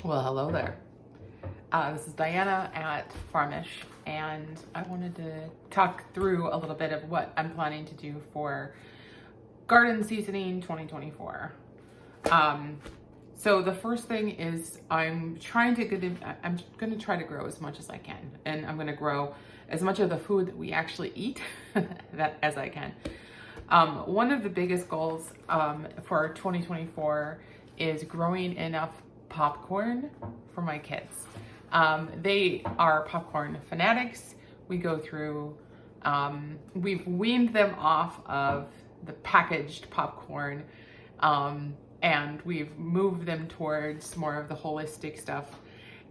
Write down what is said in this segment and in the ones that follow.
Well, hello there. This is Diana at Farmish, and I wanted to talk through a little bit of what I'm planning to do for garden seasoning 2024. So the first thing is I'm going to try to grow as much as I can, and I'm going to grow as much of the food that we actually eat as I can. One of the biggest goals for 2024 is growing enough popcorn for my kids. They are popcorn fanatics. We go through, we've weaned them off of the packaged popcorn, and we've moved them towards more of the holistic stuff.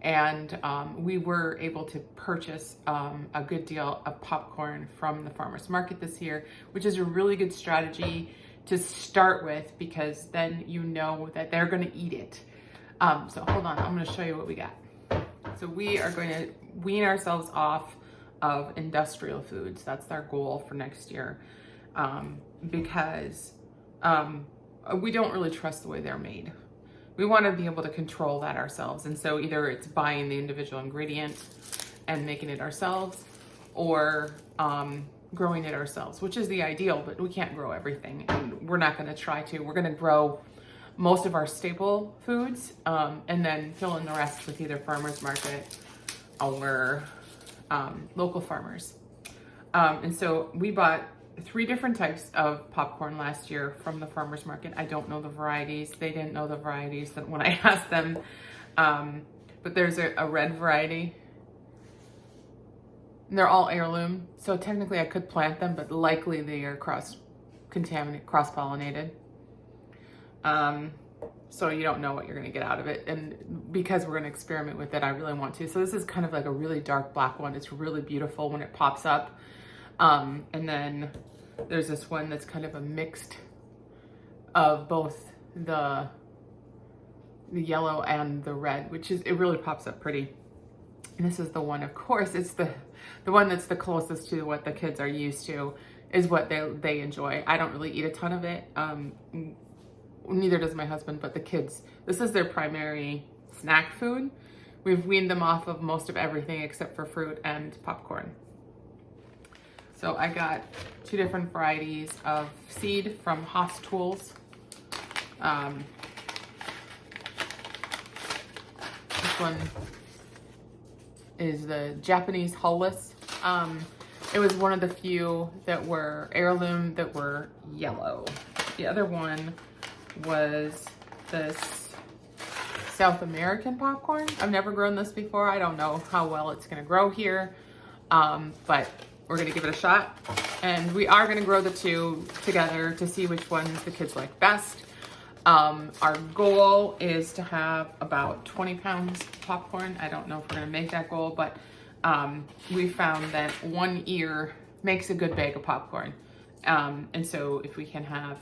And we were able to purchase a good deal of popcorn from the farmer's market this year, which is a really good strategy to start with, because then you know that they're going to eat it. So hold on, I'm going to show you what we got. So we are going to wean ourselves off of industrial foods. That's our goal for next year, because we don't really trust the way they're made. We want to be able to control that ourselves. And so either it's buying the individual ingredient and making it ourselves, or growing it ourselves, which is the ideal, but we can't grow everything, and we're not going to try to. We're going to grow most of our staple foods, and then fill in the rest with either farmers market or local farmers. And so we bought 3 different types of popcorn last year from the farmers market. I don't know the varieties. They didn't know the varieties that when I asked them. But there's a red variety. And they're all heirloom. So technically I could plant them, but likely they are cross-pollinated. So you don't know what you're going to get out of it. And because we're going to experiment with it, I really want to. So this is kind of like a really dark black one. It's really beautiful when it pops up. And then there's this one that's kind of a mixed of both the yellow and the red, it really pops up pretty. And this is the one, of course, it's the one that's the closest to what the kids are used to, is what they enjoy. I don't really eat a ton of it. Neither does my husband, but the kids, this is their primary snack food. We've weaned them off of most of everything except for fruit and popcorn. So I got 2 different varieties of seed from Haas Tools. This one is the Japanese hulless. It was one of the few that were heirloom that were yellow. The other one was this South American popcorn. I've never grown this before. I don't know how well it's going to grow here, but we're going to give it a shot. And we are going to grow the 2 together to see which ones the kids like best. Our goal is to have about 20 pounds of popcorn. I don't know if we're going to make that goal, but we found that 1 ear makes a good bag of popcorn. And so if we can have,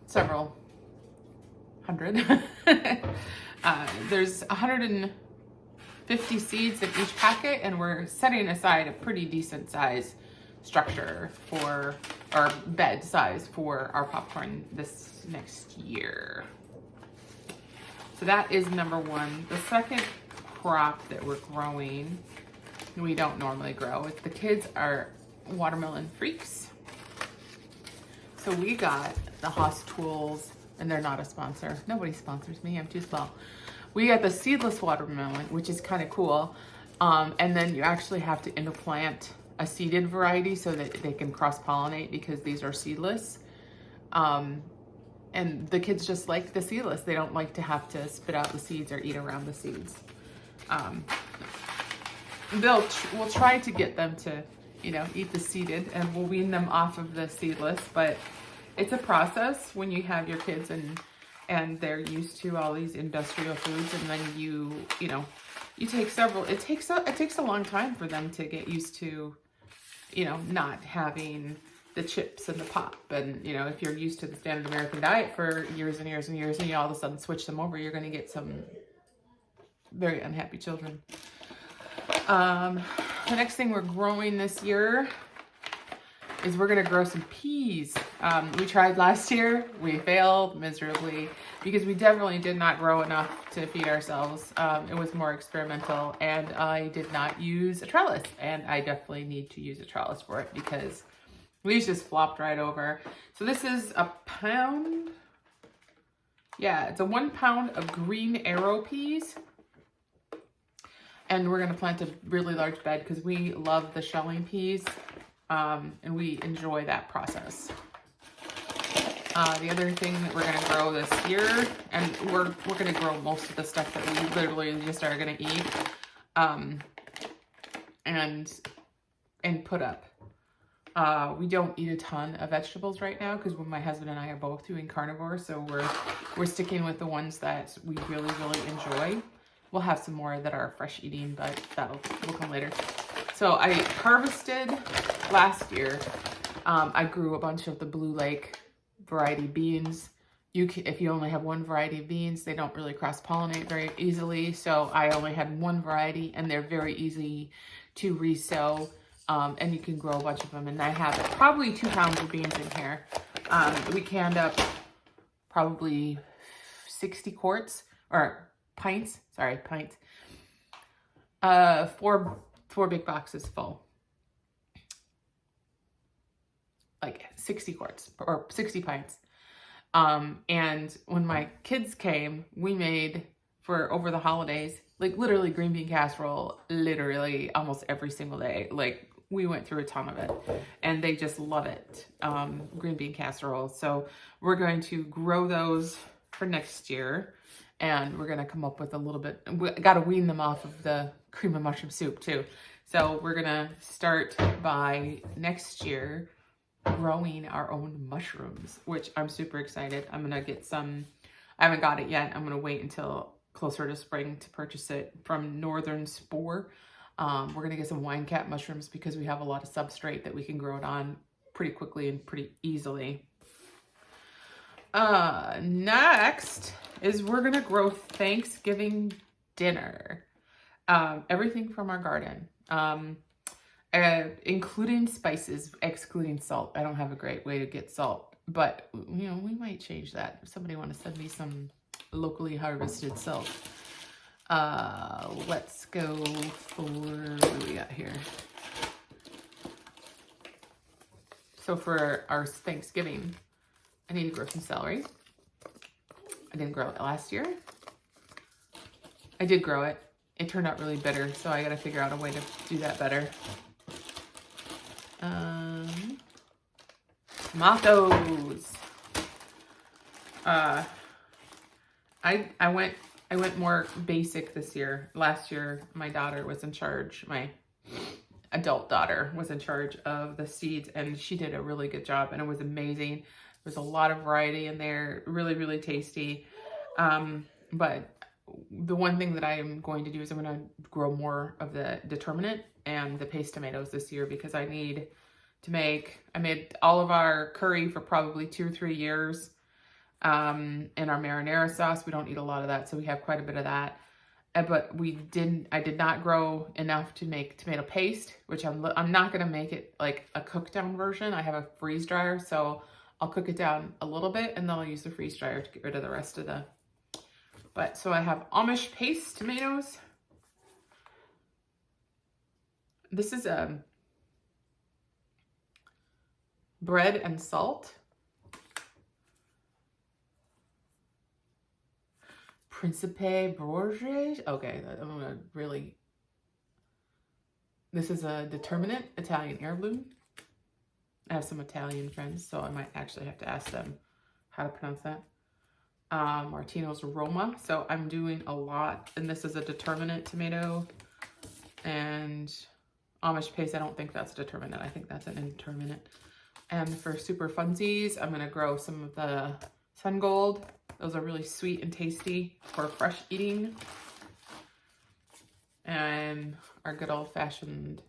several hundred, there's 150 seeds in each packet, and we're setting aside a pretty decent size structure for our bed size for our popcorn this next year. So that is number 1. The second crop that we're growing, we don't normally grow. The kids are watermelon freaks. So we got the Haas Tools, and they're not a sponsor. Nobody sponsors me, I'm too small. We got the seedless watermelon, which is kind of cool. And then you actually have to implant a seeded variety so that they can cross-pollinate, because these are seedless. And the kids just like the seedless. They don't like to have to spit out the seeds or eat around the seeds. We'll try to get them to, eat the seeded, and we'll wean them off of the seedless, but it's a process when you have your kids and they're used to all these industrial foods, and then you take several, it takes a long time for them to get used to, not having the chips and the pop. And, if you're used to the standard American diet for years and years and years, and you all of a sudden switch them over, you're going to get some very unhappy children. The next thing we're growing this year is we're going to grow some peas. We tried last year. We failed miserably. because we definitely did not grow enough to feed ourselves. It was more experimental, and I did not use a trellis, and I definitely need to use a trellis for it because these just flopped right over. So this is a pound. Yeah, it's a 1 pound of green arrow peas. And we're going to plant a really large bed because we love the shelling peas, and we enjoy that process. The other thing that we're going to grow this year, and we're going to grow most of the stuff that we literally just are going to eat, and put up. We don't eat a ton of vegetables right now because my husband and I are both doing carnivore, so we're sticking with the ones that we really, really enjoy. We'll have some more that are fresh eating, but will come later. So I harvested last year. I grew a bunch of the Blue Lake variety beans. If you only have one variety of beans, they don't really cross-pollinate very easily. So I only had one variety, and they're very easy to resow. And you can grow a bunch of them. And I have probably 2 pounds of beans in here. We canned up probably 60 quarts, or pints. Sorry, pints. 4 big boxes full. Like 60 quarts or 60 pints. And when my kids came, we made for over the holidays, like literally green bean casserole, literally almost every single day. Like we went through a ton of it and they just love it. Green bean casserole. So we're going to grow those for next year. And we're going to come up with a little bit, we got to wean them off of the cream of mushroom soup too. So we're going to start by next year growing our own mushrooms, which I'm super excited. I'm going to get some, I haven't got it yet. I'm going to wait until closer to spring to purchase it from Northern Spore. We're going to get some wine cap mushrooms because we have a lot of substrate that we can grow it on pretty quickly and pretty easily. Next is we're going to grow Thanksgiving dinner. Everything from our garden. Including spices, excluding salt. I don't have a great way to get salt, but you know, we might change that. If somebody want to send me some locally harvested salt. Let's go for, what do we got here? So for our Thanksgiving, I need to grow some celery. I didn't grow it last year. I did grow it. It turned out really bitter, so I got to figure out a way to do that better. Tomatoes. I went more basic this year. Last year, my daughter was in charge. My adult daughter was in charge of the seeds, and she did a really good job, and it was amazing. There's a lot of variety in there, really, really tasty. But the one thing that I am going to do is I'm going to grow more of the determinate and the paste tomatoes this year because I need to I made all of our curry for probably 2 or 3 years. And our marinara sauce, we don't eat a lot of that, so we have quite a bit of that. But I did not grow enough to make tomato paste, which I'm not going to make it like a cook down version. I have a freeze dryer, so I'll cook it down a little bit and then I'll use the freeze dryer to get rid of the rest of so I have Amish paste tomatoes. This is bread and salt. Principe Borges. Okay, I'm gonna really. This is a determinate Italian heirloom. I have some Italian friends, so I might actually have to ask them how to pronounce that. Martino's Roma. So I'm doing a lot, and this is a determinate tomato. And Amish paste, I don't think that's determinate. I think that's an indeterminate. And for super funsies, I'm gonna grow some of the Sun Gold. Those are really sweet and tasty for fresh eating. And our good old-fashioned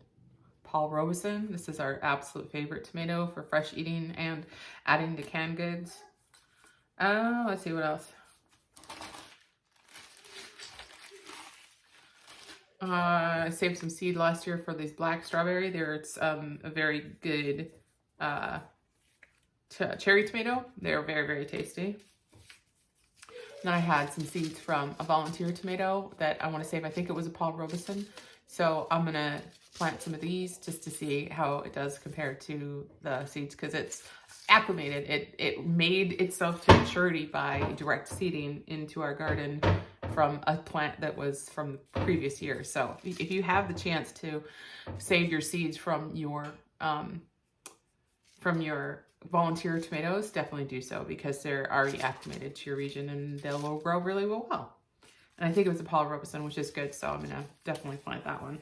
Paul Robeson. This is our absolute favorite tomato for fresh eating and adding to canned goods. Let's see what else. I saved some seed last year for these black strawberry. It's a very good cherry tomato. They're very, very tasty. And I had some seeds from a volunteer tomato that I want to save. I think it was a Paul Robeson. So I'm going to plant some of these just to see how it does compare to the seeds, because it's acclimated. It made itself to maturity by direct seeding into our garden from a plant that was from the previous year. So if you have the chance to save your seeds from your volunteer tomatoes, definitely do so, because they're already acclimated to your region and they'll grow really well. And I think it was a Paul Robeson, which is good, so I'm gonna definitely plant that one.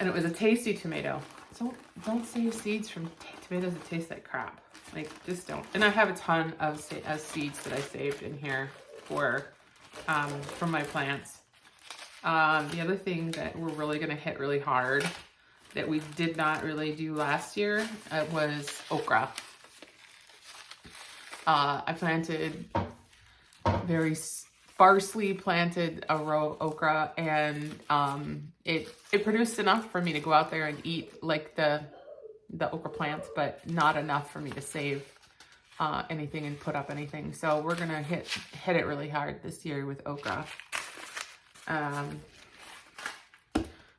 And it was a tasty tomato. So don't save seeds from tomatoes that taste like crap. Like, just don't. And I have a ton of seeds that I saved in here for from my plants. The other thing that we're really gonna hit really hard that we did not really do last year was okra. I planted very sparsely planted a row of okra, and it produced enough for me to go out there and eat like the okra plants, but not enough for me to save anything and put up anything. So we're gonna hit it really hard this year with okra.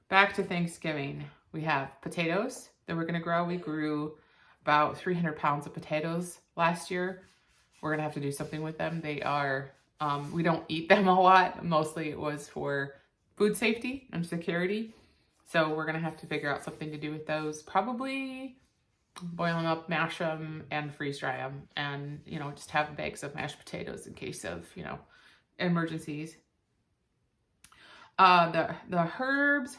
Back to Thanksgiving, we have potatoes that we're gonna grow. We grew about 300 pounds of potatoes last year. We're gonna have to do something with them. They are, we don't eat them a lot. Mostly it was for food safety and security. So we're gonna have to figure out something to do with those. Probably boil them up, mash them, and freeze dry them. And, you know, just have bags of mashed potatoes in case of, you know, emergencies. The herbs,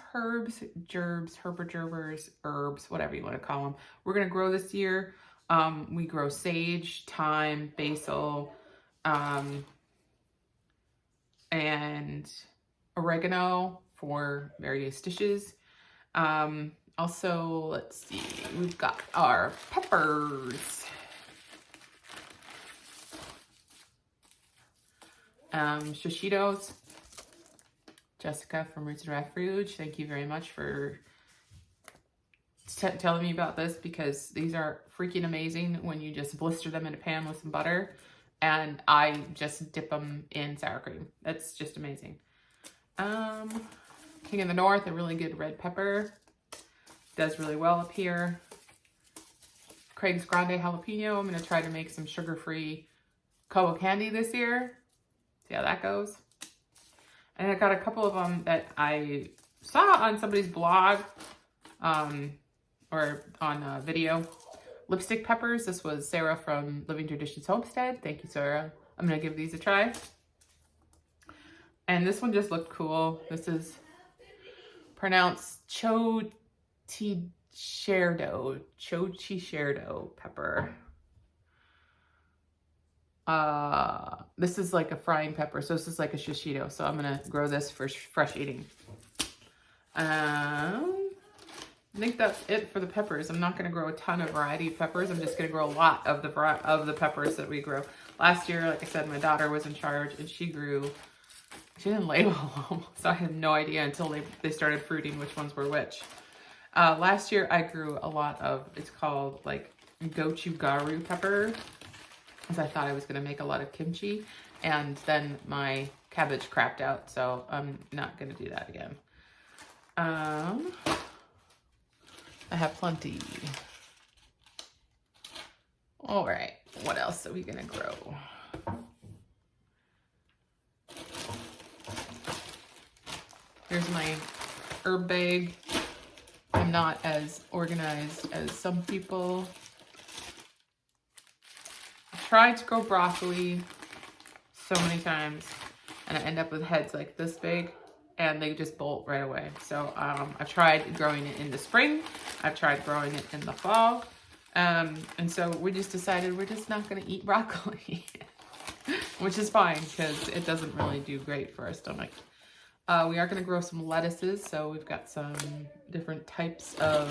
whatever you want to call them, we're going to grow this year. We grow sage, thyme, basil, and oregano for various dishes. Also, let's see, we've got our peppers. Shishitos. Jessica from Roots and Refuge, thank you very much for telling me about this, because these are freaking amazing when you just blister them in a pan with some butter, and I just dip them in sour cream. That's just amazing. King of the North, a really good red pepper. Does really well up here. Craig's Grande jalapeno. I'm going to try to make some sugar-free cocoa candy this year. See how that goes. And I got a couple of them that I saw on somebody's blog or on a video. Lipstick peppers. This was Sarah from Living Traditions Homestead. Thank you, Sarah. I'm going to give these a try. And this one just looked cool. This is pronounced Choticherdo pepper. This is like a frying pepper, so this is like a shishito. So I'm gonna grow this for fresh eating. I think that's it for the peppers. I'm not gonna grow a ton of variety of peppers. I'm just gonna grow a lot of the peppers that we grow. Last year, like I said, my daughter was in charge, and she didn't label them, so I had no idea until they started fruiting which ones were which. Last year I grew a lot of, it's called like gochugaru pepper, because I thought I was going to make a lot of kimchi, and then my cabbage crapped out, so I'm not going to do that again. I have plenty. All right, what else are we going to grow? Here's my herb bag. I'm not as organized as some people. Tried to grow broccoli so many times, and I end up with heads like this big, and they just bolt right away. So I've tried growing it in the spring. I've tried growing it in the fall. And so we just decided we're just not going to eat broccoli, which is fine because it doesn't really do great for our stomach. We are going to grow some lettuces. So we've got some different types of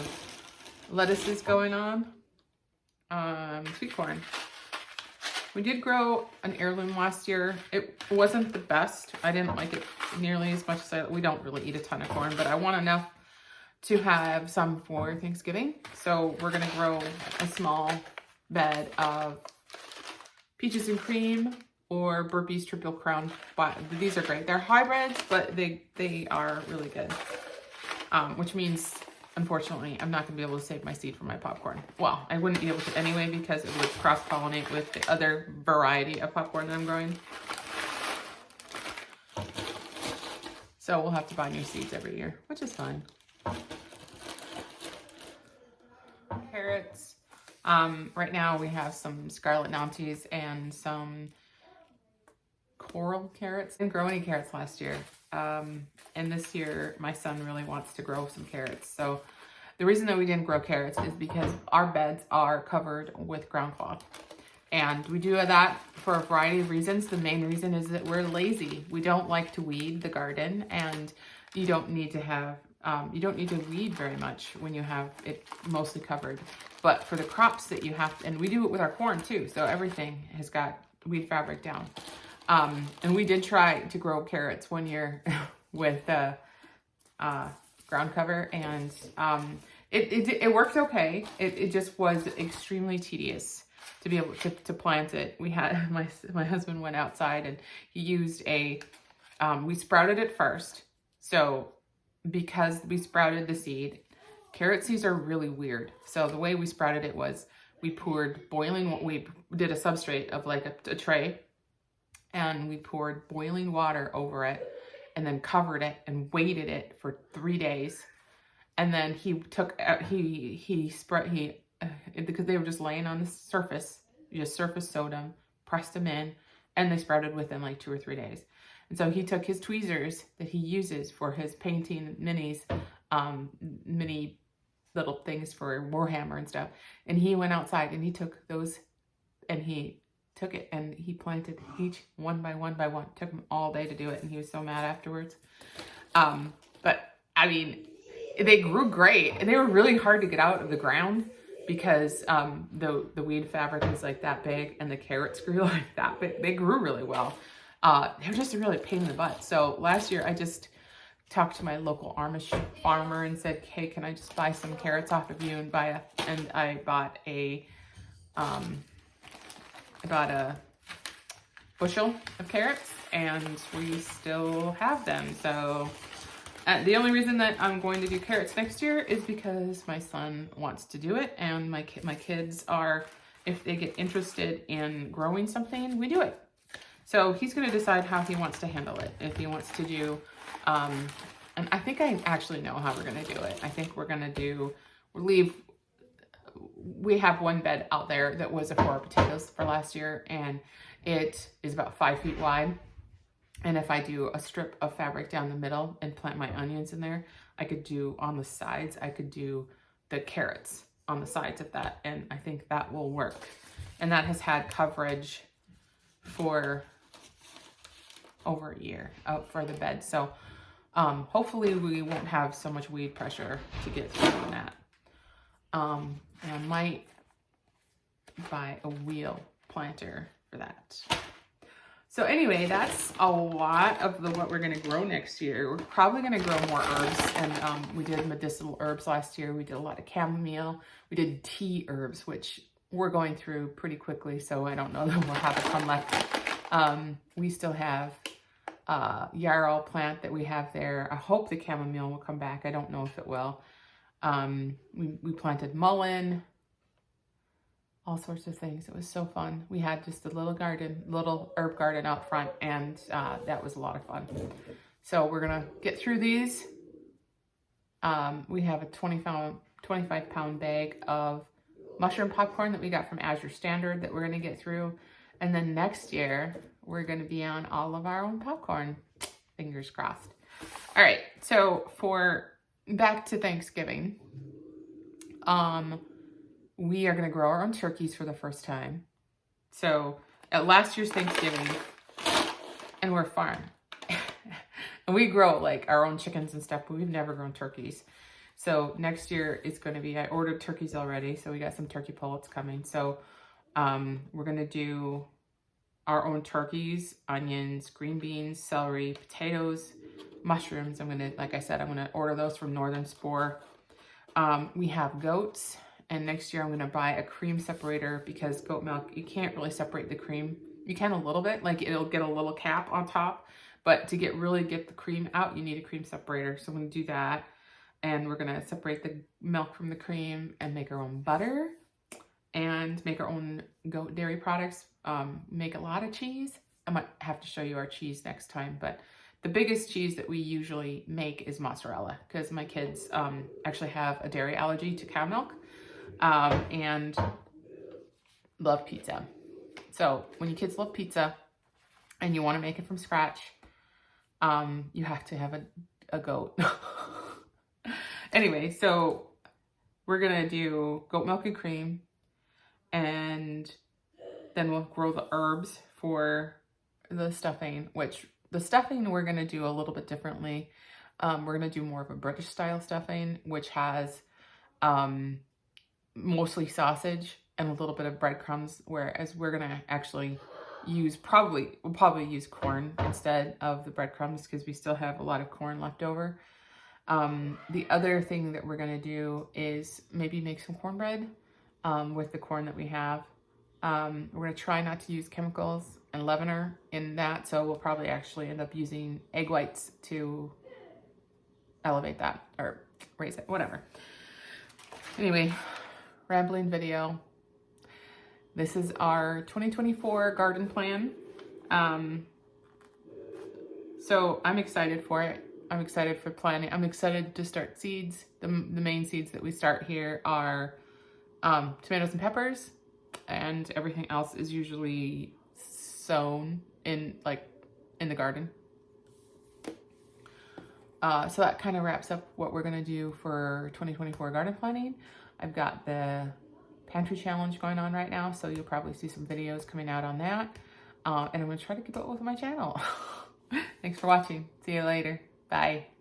lettuces going on. Sweet corn. We did grow an heirloom last year. It wasn't the best. I didn't like it nearly as much as we don't really eat a ton of corn, but I want enough to have some for Thanksgiving. So we're gonna grow a small bed of peaches and cream, or Burpees Triple Crown. But these are great. They're hybrids, but they are really good. Which means, unfortunately, I'm not going to be able to save my seed for my popcorn. Well, I wouldn't be able to anyway because it would cross-pollinate with the other variety of popcorn that I'm growing. So we'll have to buy new seeds every year, which is fine. Carrots. Right now we have some Scarlet Nantes and some coral carrots. I didn't grow any carrots last year. And this year my son really wants to grow some carrots. So the reason that we didn't grow carrots is because our beds are covered with ground cloth. And we do that for a variety of reasons. The main reason is that we're lazy. We don't like to weed the garden, and you don't need to have, you don't need to weed very much when you have it mostly covered. But for the crops that you have, and we do it with our corn too, so everything has got weed fabric down. And we did try to grow carrots one year with ground cover, and it worked okay. It just was extremely tedious to be able to plant it. We had, my husband went outside and he used we sprouted it first. So because we sprouted the seed, carrot seeds are really weird. So the way we sprouted it was we poured we did a substrate of like a tray, and we poured boiling water over it and then covered it and waited it for 3 days. And then he took, because they were just laying on the surface, you just surface sowed them, pressed them in, and they sprouted within like 2 or 3 days. And so he took his tweezers that he uses for his painting minis, mini little things for Warhammer and stuff. And he went outside and he took those, and he took it and he planted each one by one by one. It took him all day to do it, and he was so mad afterwards. But I mean, they grew great, and they were really hard to get out of the ground because the weed fabric was like that big, and the carrots grew like that big. They grew really well. They were just a really pain in the butt. So last year I just talked to my local Amish farmer and said, hey, can I just buy some carrots off of you, and I bought a bushel of carrots, and we still have them. So the only reason that I'm going to do carrots next year is because my son wants to do it, and my kids are, if they get interested in growing something, we do it. So he's going to decide how he wants to handle it. If he wants to do, and I think I actually know how we're going to do it. I think we're going to we have one bed out there that was for potatoes for last year, and it is about 5 feet wide. And if I do a strip of fabric down the middle and plant my onions in there, I could do on the sides, I could do the carrots on the sides of that. And I think that will work. And that has had coverage for over a year out for the bed. So hopefully we won't have so much weed pressure to get through on that. And I might buy a wheel planter for that. So anyway, that's a lot of what we're going to grow next year. We're probably going to grow more herbs, and we did medicinal herbs last year. We did a lot of chamomile. We did tea herbs, which we're going through pretty quickly, so I don't know that we'll have a ton left. We still have yarrow plant that we have there. I hope the chamomile will come back. I don't know if it will. We planted mullein, all sorts of things. It was so fun. We had just a little herb garden out front, and that was a lot of fun. So we're gonna get through these. We have a 25-pound bag of mushroom popcorn that we got from Azure Standard that we're gonna get through. And then next year, we're gonna be on all of our own popcorn. Fingers crossed. All right, so back to Thanksgiving. We are going to grow our own turkeys for the first time. So at last year's Thanksgiving, and we're a farm. And we grow like our own chickens and stuff, but we've never grown turkeys. So next year it's going to be, I ordered turkeys already. So we got some turkey pullets coming. So we're going to do our own turkeys, onions, green beans, celery, potatoes, mushrooms. Like I said, I'm going to order those from Northern Spore. We have goats. And next year I'm going to buy a cream separator because goat milk, you can't really separate the cream You can a little bit, like it'll get a little cap on top, but to really get the cream out, you need a cream separator. So I'm gonna do that. And we're gonna separate the milk from the cream and make our own butter and make our own goat dairy products, make a lot of cheese. I might have to show you our cheese next time, but the biggest cheese that we usually make is mozzarella because my kids actually have a dairy allergy to cow milk and love pizza. So when your kids love pizza and you want to make it from scratch, you have to have a goat. Anyway, so we're gonna do goat milk and cream, and then we'll grow the herbs for the stuffing, which the stuffing we're gonna do a little bit differently. We're gonna do more of a British style stuffing, which has mostly sausage and a little bit of breadcrumbs, whereas we're gonna actually we'll probably use corn instead of the breadcrumbs because we still have a lot of corn left over. The other thing that we're gonna do is maybe make some cornbread with the corn that we have. We're gonna try not to use chemicals and leavener in that, so we'll probably actually end up using egg whites to elevate that or raise it, whatever. Anyway, rambling video. This is our 2024 garden plan. So I'm excited for it. I'm excited for planning. I'm excited to start seeds. The main seeds that we start here are tomatoes and peppers, and everything else is usually sown in the garden. So that kind of wraps up what we're gonna do for 2024 garden planning. I've got the pantry challenge going on right now, so you'll probably see some videos coming out on that. And I'm gonna try to keep up with my channel. Thanks for watching. See you later. Bye.